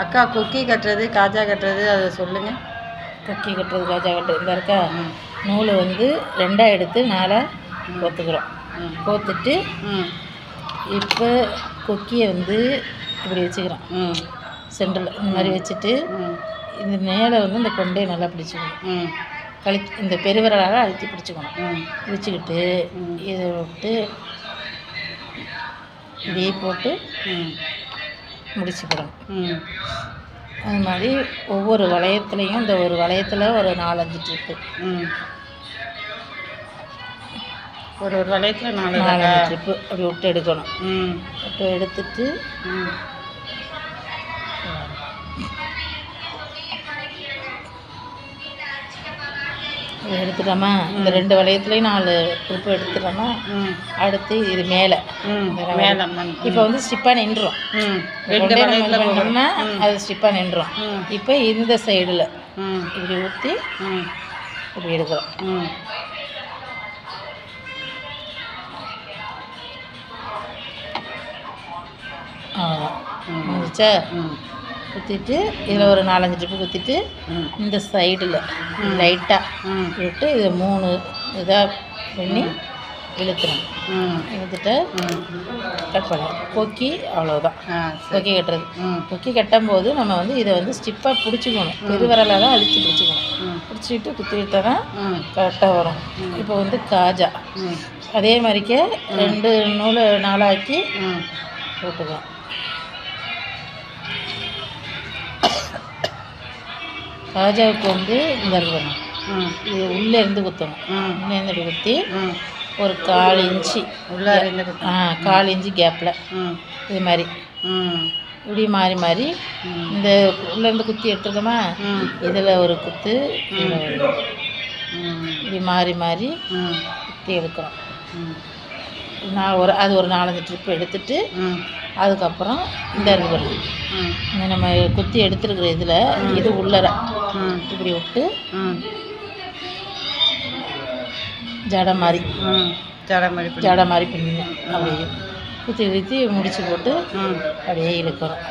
அக்கா கொக்கி கட்டுறது காஜா கட்டுறது அதை சொல்லுங்க. கொக்கி கட்டுறது காஜா கட்டுறது இந்த இருக்கா. நூலை வந்து 2ஆக எடுத்து 4ஆக கோத்துக்கிறோம். கோத்துட்டு இப்போ கொக்கியை வந்து இப்படி வச்சுக்கிறோம். சென்டரில் இந்த மாதிரி வச்சுட்டு இந்த மேலே வந்து இந்த கொண்டையை நல்லா பிடிச்சிக்கணும். இந்த பெருவிரலாக அழுத்தி பிடிச்சிக்கணும். பிடிச்சிக்கிட்டு இதை விட்டு இப்படியே போட்டு முடிச்சுக்கிடணும். அது மாதிரி ஒவ்வொரு வளையத்துலேயும் இந்த ஒரு வளையத்தில் ஒரு 4-5 ட்ரிப்பு, ஒரு வளையத்தில் 4 ட்ரிப்பு அப்படி விட்டு எடுக்கணும். விட்டு எடுத்துட்டு எடுத்துட்டோமா. இந்த 2 வளையத்துலேயும் 4 ட்ரிப்பு எடுத்துட்டோமா. அடுத்து இது மேலே இப்போ வந்து ஸ்டிப்பாக நின்றுடும். 2 பண்ணோம்னா அது ஸ்டிப்பாக நின்றுடும். இப்போ இந்த சைடில் இப்படி ஊற்றி இப்படி எடுக்கிறோம். அவ்வளோதான் முடிச்சா. குத்திட்டு இதில் ஒரு 4-5 ட்ரிப்பு குத்திட்டு இந்த சைடில் லைட்டாக விட்டு இதை 3 இதாக பண்ணி இழுத்துறோம். இழுத்துட்டு கட் பண்ண கொக்கி அவ்வளோதான். கொக்கி கட்டுறது. கொக்கி கட்டும்போது நம்ம வந்து இதை வந்து ஸ்டிப்பாக பிடிச்சிக்கணும். பெருவிரலாக தான் அழுத்தி பிடிச்சிக்கணும். பிடிச்சிட்டு குத்தி விட்டா தான் கரெக்டாக வரும். இப்போ வந்து காஜா அதே மாதிரிக்கே 2 நூலை 4 ஆக்கி போட்டுக்கலாம். காஜாவுக்கு வந்து இந்த இருக்கணும். இது உள்ளே இருந்து குத்தணும். உள்ளே இருந்து குத்தி ஒரு 1/4 இன்ச்சு உள்ளே 1/4 இன்ச்சு கேப்பில் இது மாதிரி இப்படி மாறி மாறி இந்த உள்ளேருந்து குத்தி எடுத்துருக்கோமா. இதில் ஒரு குத்து, இதில் ஒரு இப்படி மாறி மாறி குத்தி எடுக்கிறோம். அது ஒரு 4-5 ட்ரிப்பு எடுத்துட்டு அதுக்கப்புறம் இந்த இருக்கு இந்த நம்ம குத்தி எடுத்துருக்குற இதில் இது உள்ளர இப்படி விட்டு ஜடை மாதிரி பின்னணும். அப்படியே குத்தி குத்தி முடிச்சு போட்டு அப்படியே இழுக்கிறோம்.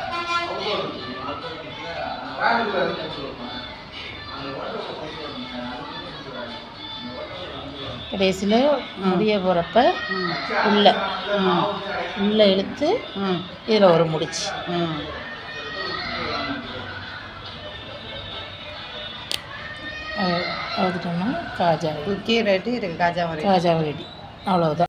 கடைசியில் முடிய போகிறப்ப உள்ளே இழுத்து இதில் ஒரு முடிச்சு அவுத்துட்டோம்னா காஜா ரெடி. ரெடி. காஜா ரெடி. அவ்வளோதான்.